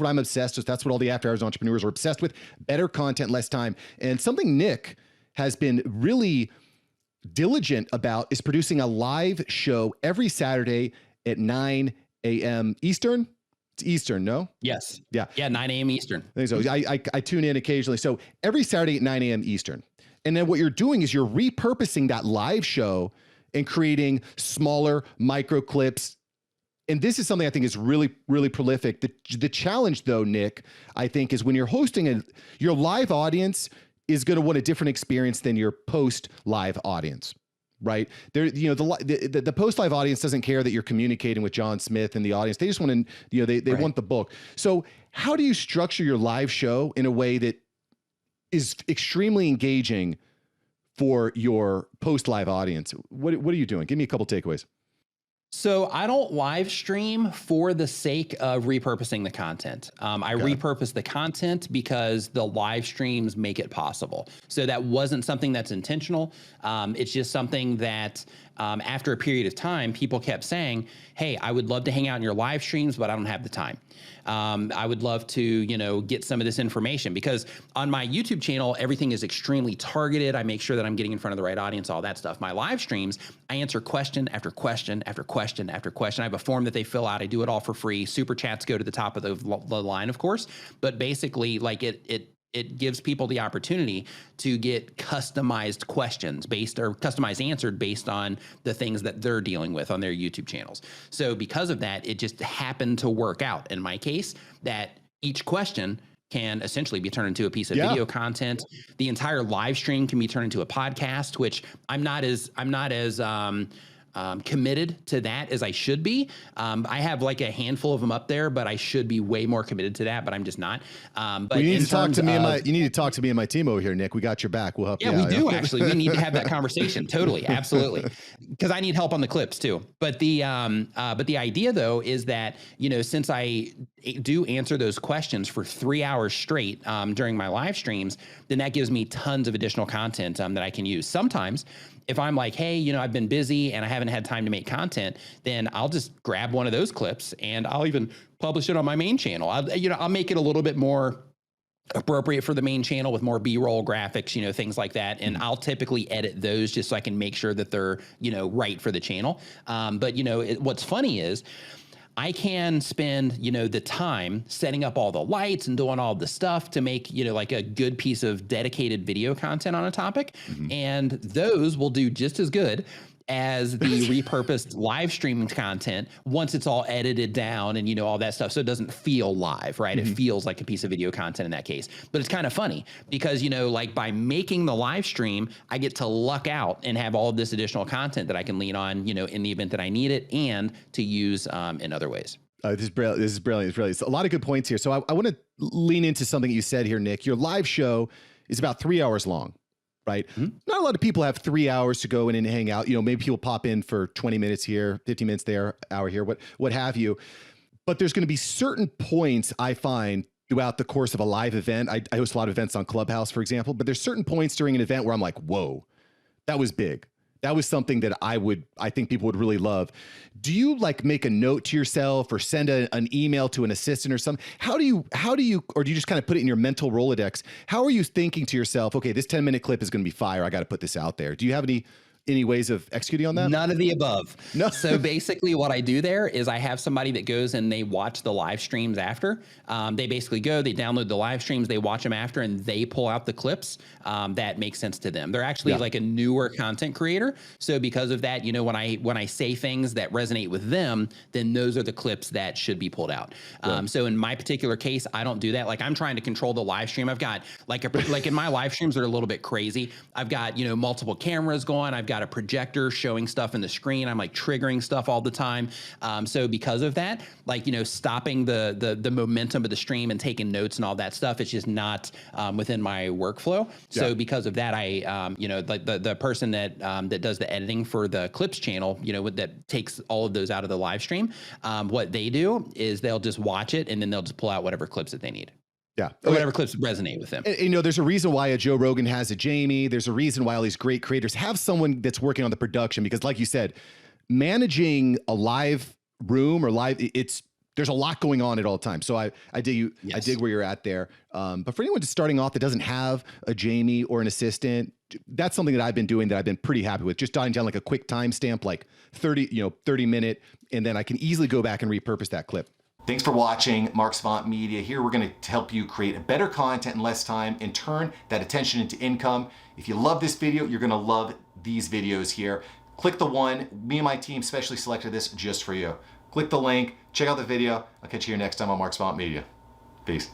what I'm obsessed with. That's what all the after hours entrepreneurs are obsessed with. Better content, less time. And something Nick has been really diligent about is producing a live show every Saturday at 9 a.m. Eastern. It's Eastern, no? Yes. Yeah. Yeah, 9 a.m. Eastern. I think so. I tune in occasionally. So every Saturday at 9 a.m. Eastern. And then what you're doing is you're repurposing that live show and creating smaller micro clips. And this is something I think is really, really prolific. The challenge though, Nick, I think is when you're hosting your live audience is going to want a different experience than your post live audience, right? There, you know, the post live audience doesn't care that you're communicating with John Smith and the audience. They just want to, you know, they want the book. So how do you structure your live show in a way that is extremely engaging for your post live audience? What are you doing? Give me a couple takeaways. So I don't live stream for the sake of repurposing the content. I repurpose the content because the live streams make it possible. So that wasn't something that's intentional. It's just something that after a period of time, people kept saying, hey, I would love to hang out in your live streams, but I don't have the time. I would love to, you know, get some of this information because on my YouTube channel, everything is extremely targeted. I make sure that I'm getting in front of the right audience, all that stuff. My live streams, I answer question after question after question after question. I have a form that they fill out. I do it all for free. Super chats go to the top of the line, of course, but basically like it gives people the opportunity to get customized questions customized answered based on the things that they're dealing with on their YouTube channels. So because of that, it just happened to work out in my case that each question can essentially be turned into a piece of video content. The entire live stream can be turned into a podcast, which I'm not as committed to that as I should be. I have like a handful of them up there, but I should be way more committed to that, but I'm just not. But you need to talk to me and my team over here, Nick. We got your back. We'll help you out. Yeah, we do actually. We need to have that conversation. Totally. Absolutely. Because I need help on the clips too. But the idea though, is that, you know, since I do answer those questions for 3 hours straight during my live streams, then that gives me tons of additional content that I can use. Sometimes if I'm like, hey, you know, I've been busy and I haven't had time to make content, then I'll just grab one of those clips and I'll even publish it on my main channel. I'll make it a little bit more appropriate for the main channel with more B-roll graphics, you know, things like that. And I'll typically edit those just so I can make sure that they're, you know, right for the channel. But you know, what's funny is I can spend, you know, the time setting up all the lights and doing all the stuff to make, you know, like a good piece of dedicated video content on a topic. And those will do just as good as the repurposed live streaming content once it's all edited down and, you know, all that stuff. So it doesn't feel live, right? It feels like a piece of video content in that case. But it's kind of funny because, you know, like by making the live stream, I get to luck out and have all of this additional content that I can lean on, you know, in the event that I need it and to use in other ways. This is brilliant. This is brilliant. It's brilliant. So a lot of good points here. So I want to lean into something you said here, Nick. Your live show is about 3 hours long. Right? Not a lot of people have 3 hours to go in and hang out. You know, maybe people pop in for 20 minutes here, 50 minutes there, hour here, what have you. But there's going to be certain points I find throughout the course of a live event. I host a lot of events on Clubhouse, for example, but there's certain points during an event where I'm like, whoa, that was big. That was something that I think people would really love. Do you like make a note to yourself or send an email to an assistant or something? How do you, or do you just kind of put it in your mental Rolodex? How are you thinking to yourself, okay, this 10-minute clip is going to be fire. I got to put this out there. Do you have any ways of executing on that? None of the above. No. So basically what I do there is I have somebody that goes and they watch the live streams after. They basically go, they download the live streams, they watch them after, and they pull out the clips that make sense to them. They're actually like a newer content creator. So because of that, you know, when I say things that resonate with them, then those are the clips that should be pulled out. So in my particular case, I don't do that. Like I'm trying to control the live stream. I've got like in my live streams are a little bit crazy. I've got, you know, multiple cameras going. I've got a projector showing stuff in the screen. I'm like triggering stuff all the time. So because of that, like, you know, stopping the momentum of the stream and taking notes and all that stuff, it's just not within my workflow. So because of that, I, you know, like the person that does the editing for the clips channel, you know, that takes all of those out of the live stream, what they do is they'll just watch it and then they'll just pull out whatever clips that they need. Yeah. Or whatever clips resonate with them. And, you know, there's a reason why a Joe Rogan has a Jamie. There's a reason why all these great creators have someone that's working on the production, because like you said, managing a live room or live, there's a lot going on at all times. So I dig you. Yes. I dig where you're at there. But for anyone just starting off that doesn't have a Jamie or an assistant, that's something that I've been doing that I've been pretty happy with. Just jotting down like a quick timestamp, like 30 minute, and then I can easily go back and repurpose that clip. Thanks for watching Mark Savant Media. Here we're going to help you create better content in less time and turn that attention into income. If you love this video, you're going to love these videos here. Click the one. Me and my team specially selected this just for you. Click the link, check out the video. I'll catch you here next time on Mark Savant Media. Peace.